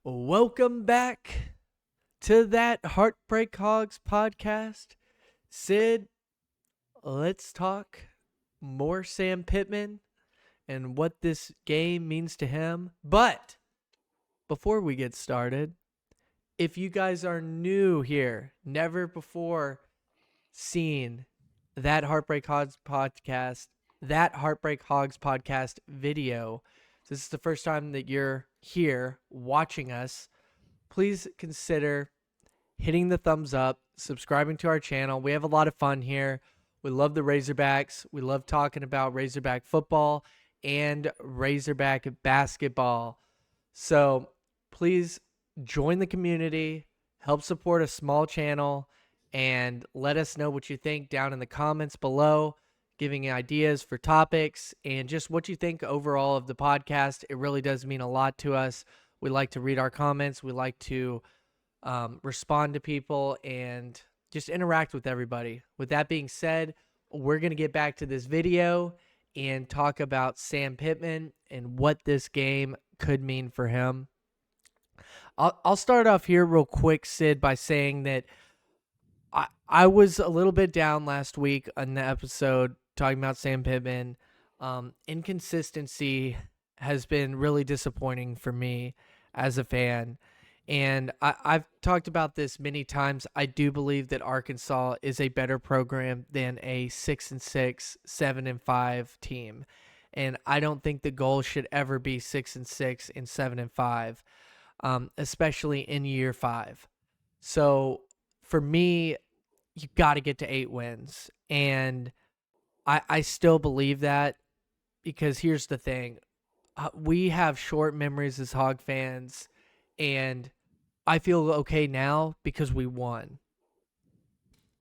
Welcome back to that Heartbreak Hogs podcast. Sid, let's talk more Sam Pittman and what this game means to him. But before we get started, if you guys are new here, never before seen that Heartbreak Hogs podcast video, this is the first time that you're here watching us, please consider hitting the thumbs up, subscribing to our channel. We have a lot of fun here. We love the Razorbacks. We love talking about Razorback football and Razorback basketball. So please join the community, help support a small channel, and let us know what you think down in the comments below, giving ideas for topics and just what you think overall of the podcast. It really does mean a lot to us. We like to read our comments. We like to respond to people and just interact with everybody. With that being said, we're going to get back to this video and talk about Sam Pittman and what this game could mean for him. I'll start off here real quick, Sid, by saying that I was a little bit down last week on the episode talking about Sam Pittman. Inconsistency has been really disappointing for me as a fan. And I've talked about this many times. I do believe that Arkansas is a better program than a 6-6, 7-5 team. And I don't think the goal should ever be 6-6 and 7-5, especially in year 5. So for me, you got to get to 8 wins. And I still believe that, because here's the thing. We have short memories as Hog fans, and I feel okay now because we won.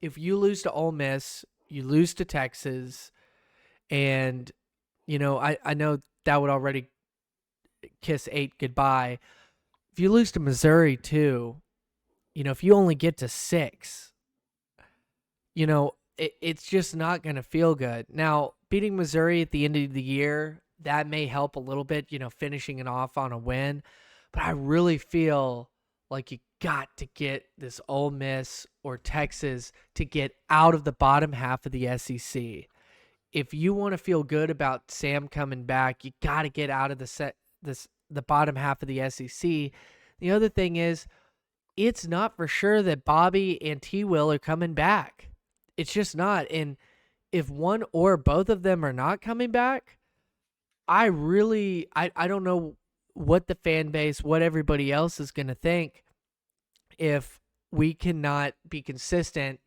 If you lose to Ole Miss, you lose to Texas, and, I know that would already kiss 8 goodbye. If you lose to Missouri too, if you only get to 6, it's just not going to feel good. Now, beating Missouri at the end of the year, that may help a little bit, finishing it off on a win. But I really feel like you got to get this Ole Miss or Texas to get out of the bottom half of the SEC. If you want to feel good about Sam coming back, you got to get out of the bottom half of the SEC. The other thing is, it's not for sure that Bobby and T. Will are coming back. It's just not. And if one or both of them are not coming back, I don't know what the fan base, what everybody else is going to think if we cannot be consistent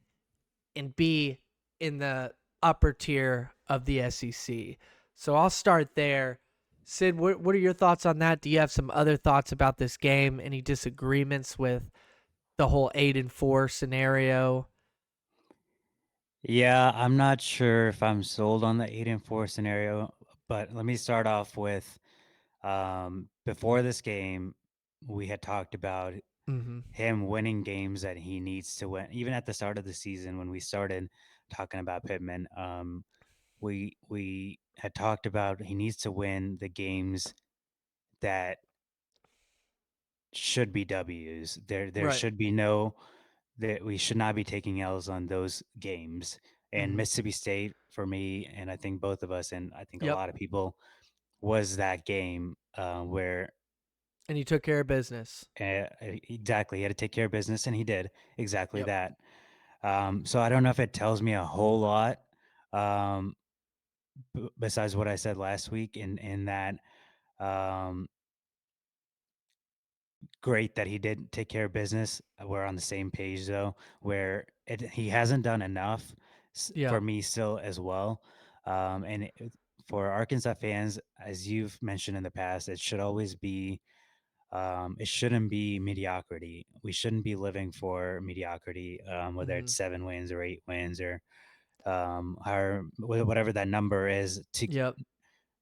and be in the upper tier of the SEC. So I'll start there. Sid, what are your thoughts on that? Do you have some other thoughts about this game? Any disagreements with the whole 8-4 scenario? Yeah, I'm not sure if I'm sold on the 8-4 scenario, but let me start off with before this game, we had talked about Mm-hmm. him winning games that he needs to win. Even at the start of the season, when we started talking about Pittman, we had talked about he needs to win the games that should be W's. There Right. should be no that we should not be taking L's on those games. And Mm-hmm. Mississippi State for me, and I think both of us, and I think a Yep. lot of people, was that game where And you took care of business. exactly he had to take care of business, and he did exactly Yep. that. So I don't know if it tells me a whole lot, um, besides what I said last week, in that um, great that he did take care of business. We're on the same page though, where he hasn't done enough Yeah. for me still as well. For Arkansas fans, as you've mentioned in the past, it should always be. It shouldn't be mediocrity. We shouldn't be living for mediocrity, whether Mm-hmm. it's 7 wins or 8 wins or whatever that number is. Yep.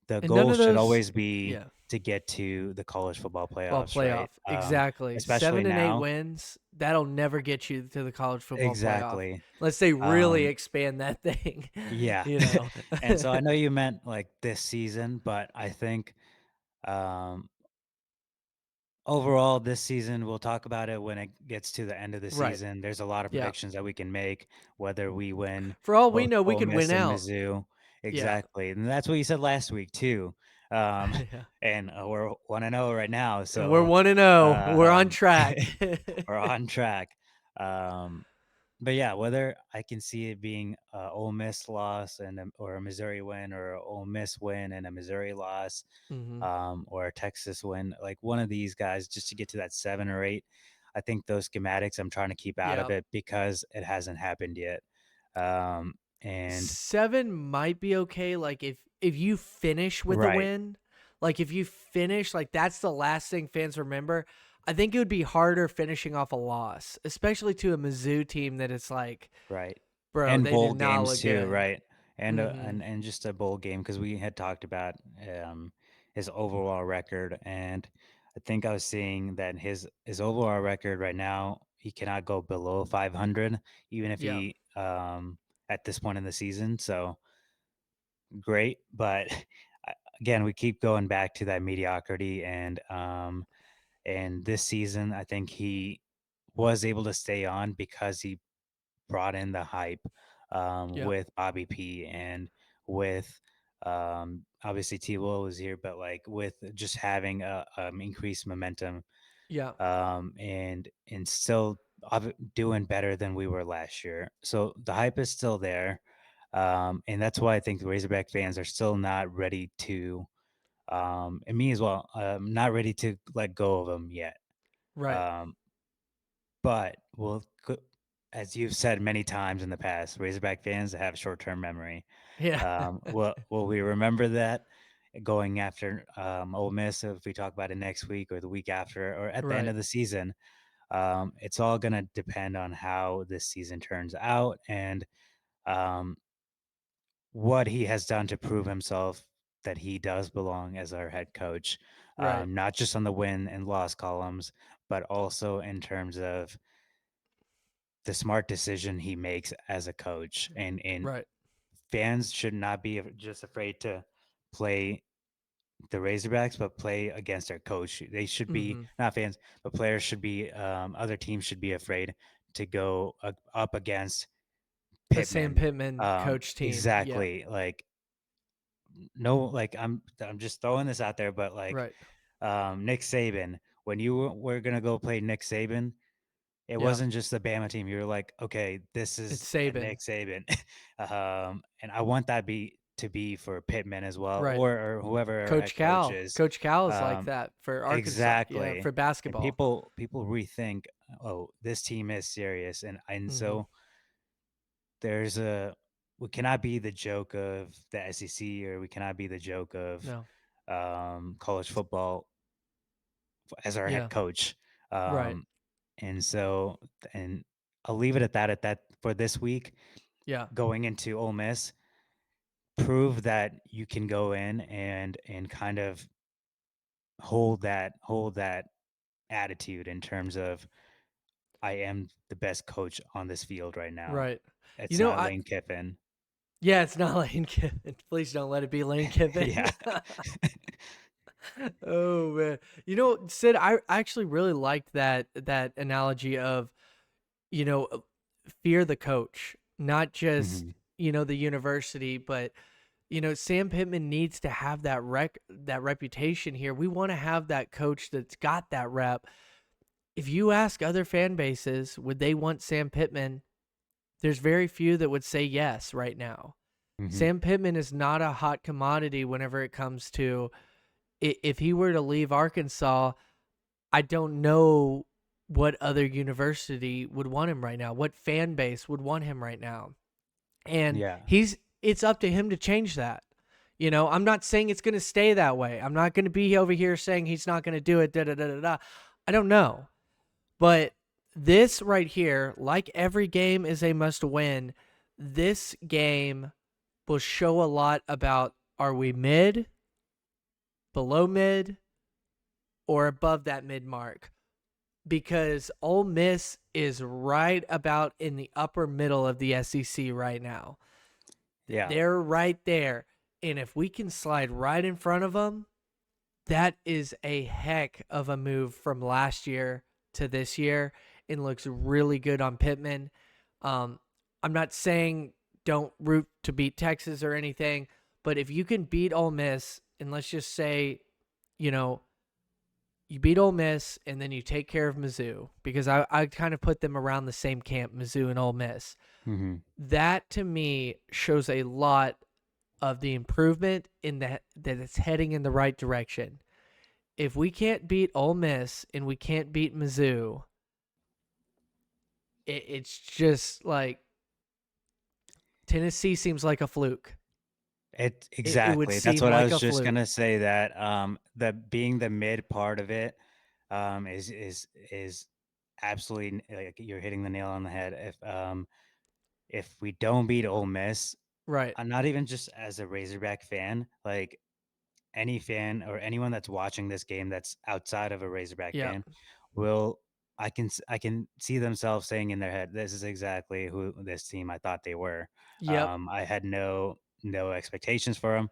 The And none goal of should those, always be yeah. to get to the college football Well, playoffs, playoff. right? Exactly. Especially 7 and 8 now. wins, that'll never get you to the college football playoff. Exactly. Unless they really Um, expand that thing, yeah. you know. And so I know you meant like this season, but I think um, overall, this season, we'll talk about it when it gets to the end of the Right. season. There's a lot of Yeah. predictions that we can make, whether we win For all we both know, we Ole could win Miss and out. Mizzou. Yeah. Exactly, and that's what you said last week too. Um, Yeah. and we're 1-0 right now, And we're so 1-0. We're on um, track. we're on track. Um, but yeah, whether I can see it being a Ole Miss loss or a Missouri win, or a Ole Miss win and a Missouri loss, Mhm. or a Texas win, like one of these guys, just to get to that 7 or 8. I think those schematics I'm trying to keep out of Yeah. it because it hasn't happened yet. And 7 might be okay, like, if you finish with a right, win, like, if you finish, like, that's the last thing fans remember. I think it would be harder finishing off a loss, especially to a Mizzou team that it's like, right. "Bro, And they do bowl not games look too, good." right? And Mhm. and just a bowl game, because we had talked about his overall record, and I think I was seeing that his overall record right now, he cannot go below 500, even if Yeah. he at this point in the season. So great, but again, we keep going back to that mediocrity, and this season, I think he was able to stay on because he brought in the hype, Yep. with Bobby P, and with obviously T Will was here, but like with just having a increased momentum, Yeah. and still doing better than we were last year. So the hype is still there, and that's why I think the Razorback fans are still not ready to, and me as well, not ready to let go of them yet. Right. Um, but as you've said many times in the past, Razorback fans have short-term memory. Yeah. Will we remember that going after Ole Miss, if we talk about it next week or the week after or at the end Right. of the season? It's all going to depend on how this season turns out, and um, what he has done to prove himself that he does belong as our head coach, Right. not just on the win and loss columns, but also in terms of the smart decision he makes as a coach. And Right. fans should not be just afraid to play the Razorbacks, but play against their coach. They should be, Mhm. not fans, but players should be. Other teams should be afraid to go up against A Sam Pittman. Pittman coach team. Yeah. Exactly. Like no, like I'm just throwing this out there, but like Right. Nick Saban, when you were gonna go play Nick Saban, it Yeah. wasn't just the Bama team. You were like, okay, this It's is a Saban. Nick Saban, and I want that be to be for Pittman as well, Right. or whoever our Coach head coach Cal. is. Coach Cal is like Um, that for Arkansas. Yeah, exactly, for and basketball. people rethink. Oh, this team is serious, and Mhm. so there's a we cannot be the joke of the SEC, or we cannot be the joke of No. college football as our head Yeah. coach. Right. Um, and so, and I'll leave it at that. At that for this week, Yeah. going into Ole Miss, prove that you can go in and kind of hold that attitude in terms of I am the best coach on this field right now. Right. You It's know, not I Lane Kiffin. yeah, it's not Lane Kiffin. Please don't let it be Lane Kiffin. Yeah. Oh man. You know, Sid, I actually really liked that analogy of, you know, fear the coach, not just, Mhm. the university, but Sam Pittman needs to have that reputation here. We want to have that coach that's got that rep. If you ask other fan bases, would they want Sam Pittman? There's very few that would say yes right now. Mhm. Sam Pittman is not a hot commodity whenever it comes to if he were to leave Arkansas, I don't know what other university would want him right now. What fan base would want him right now? And Yeah. it's up to him to change that. I'm not saying it's going to stay that way. I'm not going to be over here saying he's not going to do it. Da da da da da. I don't know. But this right here, like every game is a must win, this game will show a lot about are we mid, below mid, or above that mid mark. Because Ole Miss is right about in the upper middle of the SEC right now. Yeah. They're right there. And if we can slide right in front of them, That is a heck of a move from last year to this year and looks really good on Pittman. Um, I'm not saying don't root to beat Texas or anything, but if you can beat Ole Miss, and let's just say, you know, you beat Ole Miss and then you take care of Mizzou, because I kind of put them around the same camp, Mizzou and Ole Miss. Hmm. That to me shows a lot of the improvement in that it's heading in the right direction. If we can't beat Ole Miss and we can't beat Mizzou, it's just like Tennessee seems like a fluke. It would Exactly. That's seem what I like was a just fluke. gonna say, that the being the mid part of it is absolutely, like, you're hitting the nail on the head. If we don't beat Ole Miss, Right. I'm not even just as a Razorback fan, like any fan or anyone that's watching this game that's outside of a Razorback Yep. fan will, I can see themselves saying in their head, "This is exactly who this team I thought they were." Yep. I had no expectations for them.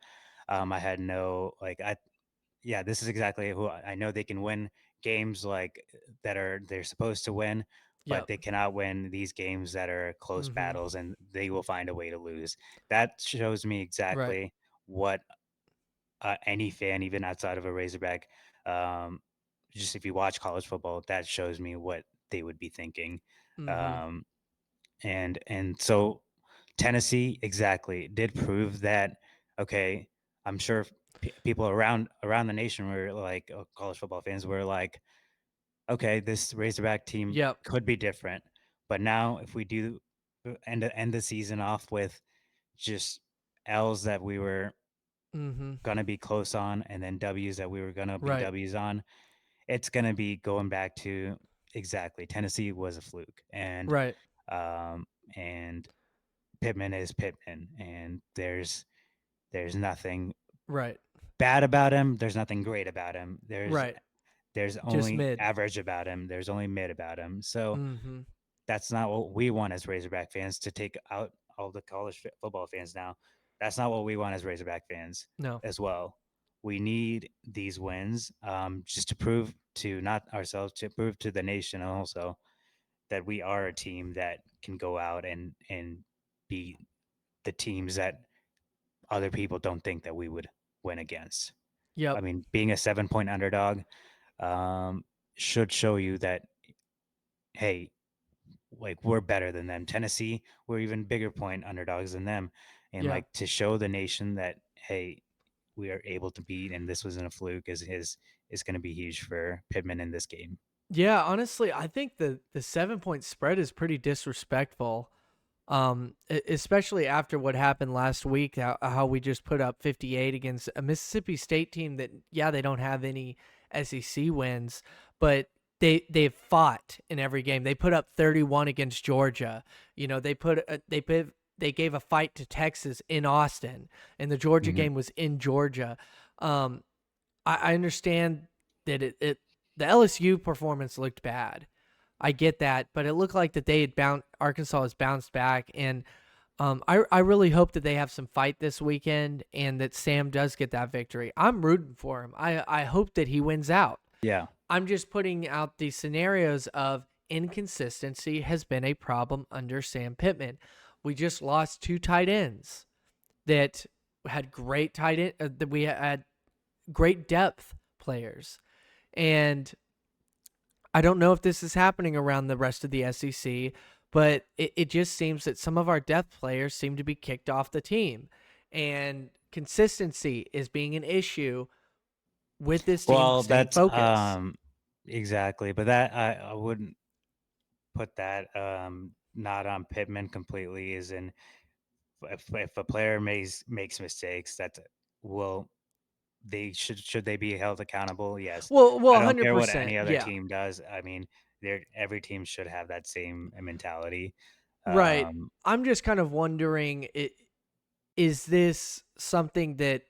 I had no, like, I yeah, this is exactly who I know they can win games, like, they're supposed to win, but Yep. they cannot win these games that are close Mm-hmm. battles, and they will find a way to lose. That shows me Right. exactly what, any fan, even outside of a Razorback, um, just if you watch college football, that shows me what they would be thinking. Mm-hmm. Um, and so Tennessee exactly did prove that. Okay, I'm sure people around the nation were like, college football fans were like, okay, this Razorback team Yep. could be different, but now if we do, end the season off with just L's that we were Mm-hmm. gonna be close on, and then W's that we were gonna be Right. W's on, it's gonna be going back to exactly Tennessee was a fluke, Right. um, and Pittman is Pittman, and there's nothing Right. bad about him. There's nothing great about him. Right. There's Just only mid. average about him. There's only mid about him. So Mm-hmm. that's not what we want as Razorback fans, to take out all the college football fans now. That's not what we want as Razorback fans No. as well. We need these wins, just to prove to not ourselves, to prove to the nation also that we are a team that can go out and beat the teams that other people don't think that we would win against. I Yep. mean, being a 7 point underdog, should show you that, hey, like, we're better than them. Tennessee, we're even bigger point underdogs than them. And, Yeah. like, to show the nation that, hey, we are able to beat, and this wasn't a fluke, is going to be huge for Pittman in this game. Yeah, honestly, I think the 7 point spread is pretty disrespectful. Especially after what happened last week, how we just put up 58 against a Mississippi State team that, yeah, they don't have any SEC wins, but they've fought in every game. They put up 31 against Georgia. They gave a fight to Texas in Austin, and the Georgia Hmm. game was in Georgia. Um, I understand that the LSU performance looked bad. I get that, but it looked like that they had Arkansas has bounced back, and I really hope that they have some fight this weekend and that Sam does get that victory. I'm rooting for him. I hope that he wins out. Yeah. I'm just putting out these scenarios of inconsistency has been a problem under Sam Pittman. We just lost two tight ends that had great tight end that we had great depth players. And I don't know if this is happening around the rest of the SEC, but it just seems that some of our depth players seem to be kicked off the team. And consistency is being an issue with this team Well, staying that's, focused. exactly, but that, I wouldn't put that, not on Pittman completely. Is in, if a player makes mistakes, that will they should they be held accountable? Yes. Well, I don't care what 100%. any other Yeah. team does. I mean, every team should have that same mentality. Right. Um, I'm just kind of wondering, is this something that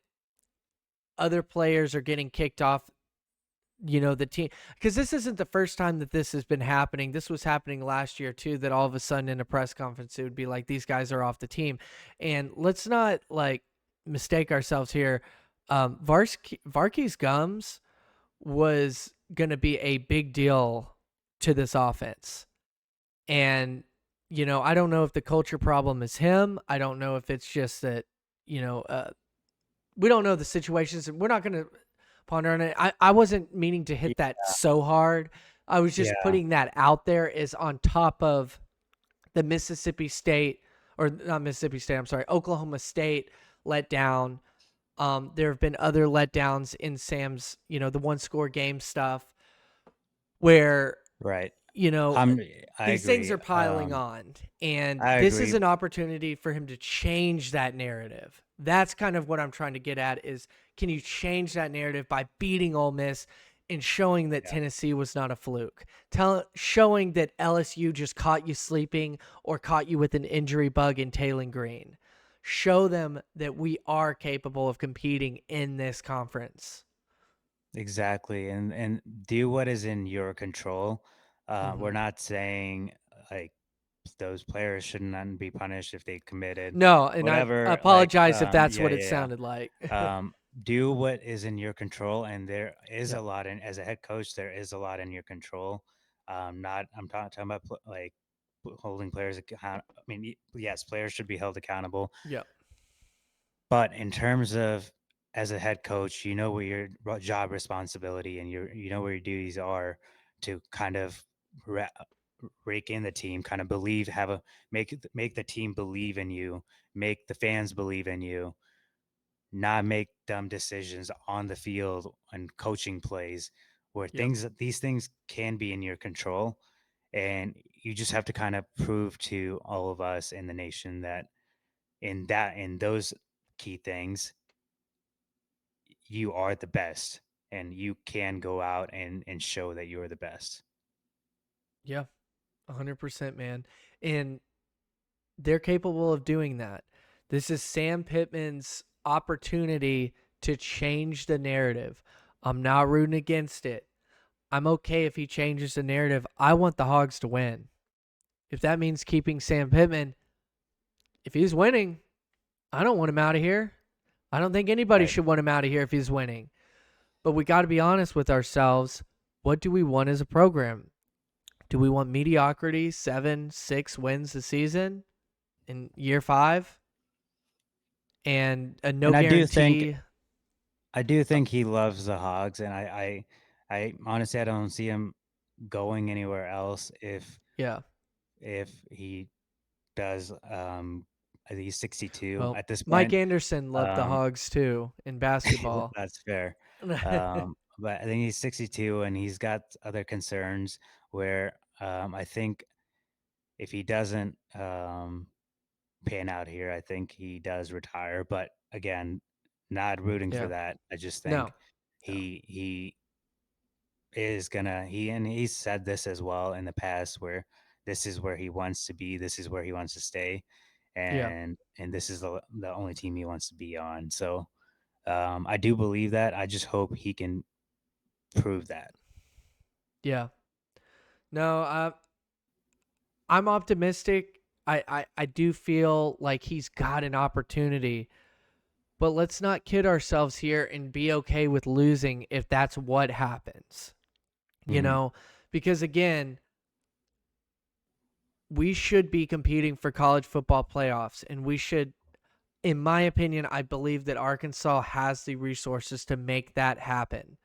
other players are getting kicked off, the team, because this isn't the first time that this has been happening. This was happening last year too, that all of a sudden in a press conference it would be like these guys are off the team. And let's not like mistake ourselves here. Varkey's gums was going to be a big deal to this offense. And, I don't know if the culture problem is him. I don't know if it's just that, we don't know the situations, and we're not going to ponder on it. I wasn't meaning to Yeah, hit that so hard. I was just yeah, putting that out there is on top of the Mississippi State, or not Mississippi State, I'm sorry, Oklahoma State letdown. There have been other letdowns in Sam's, the one score game stuff where, right. you know, I'm I these things agree. are piling on. And I this is agree. an opportunity for him to change that narrative. That's kind of what I'm trying to get at is, can you change that narrative by beating Ole Miss and showing that Yeah, Tennessee was not a fluke? Showing that LSU just caught you sleeping or caught you with an injury bug in Taylen Green. Show them that we are capable of competing in this conference. exactly. And do what is in your control. We're Hmm. not saying like those players shouldn't be punished if they committed No, and I whatever. Like, apologize if that's yeah, what it yeah, sounded like. yeah. Do what is in your control, and there is a Yep. lot in as a head coach. There is a lot in your control. Not I'm talking about like holding players account. I mean, yes, players should be held accountable, Yep. but in terms of as a head coach, you know what your job responsibility and you know where your duties are to kind of ra- rake in the team, kind of believe, have a make the team believe in you, make the fans believe in you, not make dumb decisions on the field and coaching plays where Yep. these things can be in your control, and you just have to kind of prove to all of us in the nation that in those key things you are the best and you can go out and show that you're the best. Yeah. 100%, man. And they're capable of doing that. This is Sam Pittman's opportunity to change the narrative. I'm not rooting against it. I'm okay if he changes the narrative. I want the Hogs to win. If that means keeping Sam Pittman, if he's winning, I don't want him out of here. I don't think anybody Right. should want him out of here if he's winning. But we got to be honest with ourselves. What do we want as a program? Do we want mediocrity, 7, 6 wins a season in year 5? And a no And guarantee. I do think he loves the Hogs, and I honestly I don't see him going anywhere else Yeah. if he does. I think he's 62 Well, at this Mike point. Anderson loved the Um, Hogs too in basketball. that's fair. But I think he's 62 and he's got other concerns where I think if he doesn't pan out here, I think he does retire. But again, not rooting for Yeah. that. I just No. think No. he is gonna he's said this as well in the past where this is where he wants to be, this is where he wants to stay, Yeah. and this is the only team he wants to be on. So I do believe that. I just hope he can prove that. Yeah. No, I'm optimistic. I do feel like he's got an opportunity, but let's not kid ourselves here and be okay with losing if that's what happens. You Hmm. know, because again, we should be competing for college football playoffs, and we should, in my opinion, I believe that Arkansas has the resources to make that happen.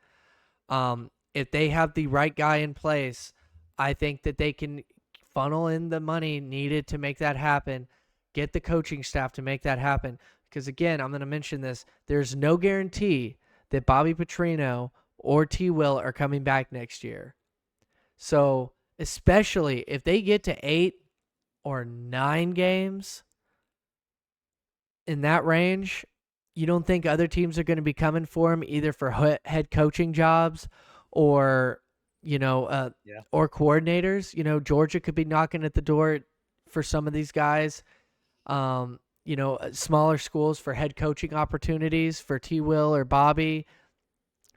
If they have the right guy in place, I think that they can funnel in the money needed to make that happen, get the coaching staff to make that happen. Because again, I'm going to mention this, there's no guarantee that Bobby Petrino or T. Will are coming back next year. So, especially if they get to 8 or 9 games in that range, you don't think other teams are going to be coming for him either for head coaching jobs or, you know, Yeah. or coordinators? Georgia could be knocking at the door for some of these guys. Smaller schools for head coaching opportunities for T. Will or Bobby.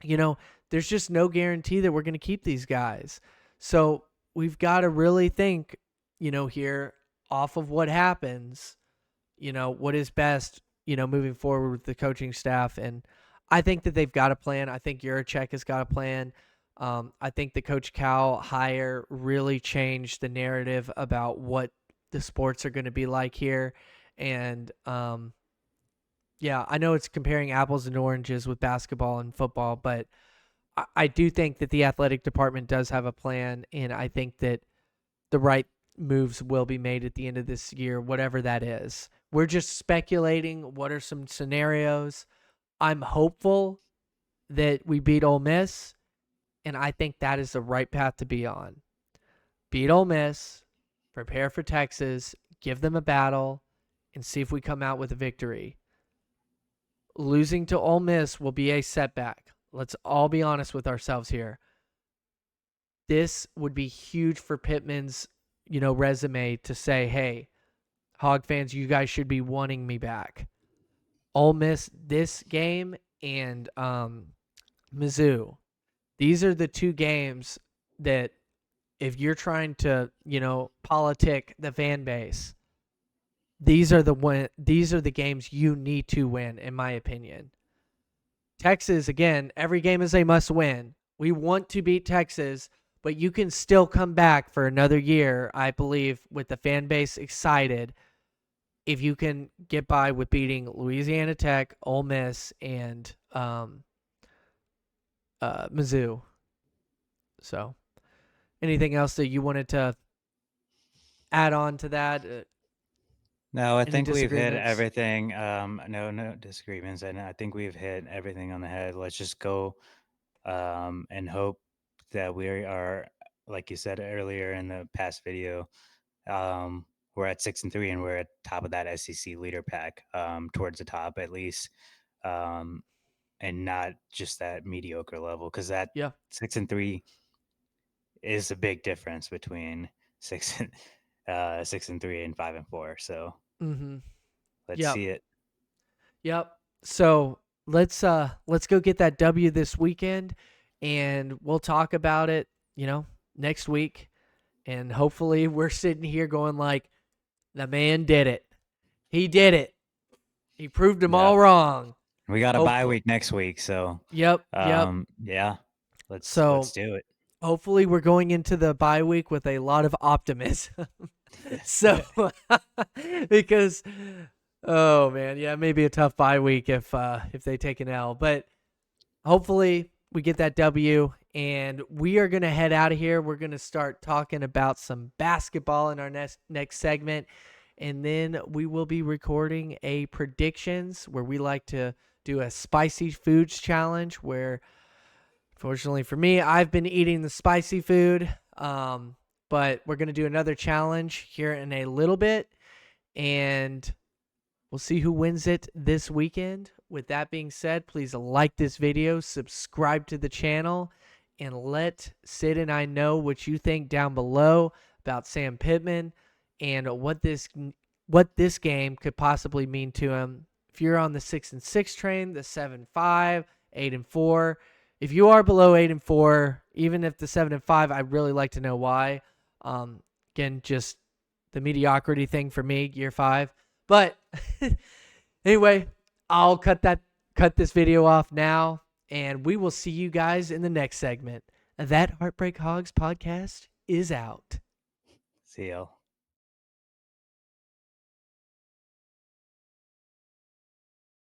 You know, there's just no guarantee that we're going to keep these guys. So we've got to really think, here off of what happens, what is best, moving forward with the coaching staff. And I think that they've got a plan. I think Juracek has got a plan. I think the Coach Cal hire really changed the narrative about what the sports are going to be like here. And yeah, I know it's comparing apples and oranges with basketball and football, but I do think that the athletic department does have a plan, and I think that the right moves will be made at the end of this year, whatever that is. We're just speculating. What are some scenarios? I'm hopeful that we beat Ole Miss, and I think that is the right path to be on. Beat Ole Miss, prepare for Texas, give them a battle, and see if we come out with a victory. Losing to Ole Miss will be a setback. Let's all be honest with ourselves here. This would be huge for Pittman's, resume to say, hey, Hog fans, you guys should be wanting me back. Ole Miss this game and Mizzou. These are the two games that if you're trying to, politic the fan base, these are the games you need to win, in my opinion. Texas, again, every game is a must win. We want to beat Texas, but you can still come back for another year, I believe, with the fan base excited if you can get by with beating Louisiana Tech, Ole Miss, and Mizzou. So, anything else that you wanted to add on to that? No, I Any think we've hit disagreements? everything. No disagreements, and I think we've hit everything on the head. Let's just go and hope that we are, like you said earlier in the past video, we're at 6-3 and we're at top of that SEC leader pack, towards the top at least, um, and not just that mediocre level because that Yeah. 6-3 is a big difference between six and 6-3 and 5-4. So Mm-hmm. let's Yep. see it. Yep. So let's go get that W this weekend, and we'll talk about it, next week. And hopefully we're sitting here going like, the man did it. He did it. He proved them Yeah, all wrong. we got a bye Hopefully. week next week, so Yep. Yep. yeah, let's So do it. hopefully we're going into the bye week with a lot of optimism. So because oh man, yeah, maybe a tough bye week if they take an L, but hopefully we get that W, and we are going to head out of here. We're going to start talking about some basketball in our next segment, and then we will be recording a predictions where we like to do a spicy foods challenge where fortunately for me, I've been eating the spicy food, but we're going to do another challenge here in a little bit, and we'll see who wins it this weekend. With that being said, please like this video, subscribe to the channel, and let Sid and I know what you think down below about Sam Pittman and what this game could possibly mean to him. If you're on the 6-6 train, the 7-5, 8-4, if you are below 8-4, even if the 7-5, I'd really like to know why. Again, just the mediocrity thing for me, year 5. But anyway, I'll cut this video off now, and we will see you guys in the next segment. That Heartbreak Hogs podcast is out. See y'all.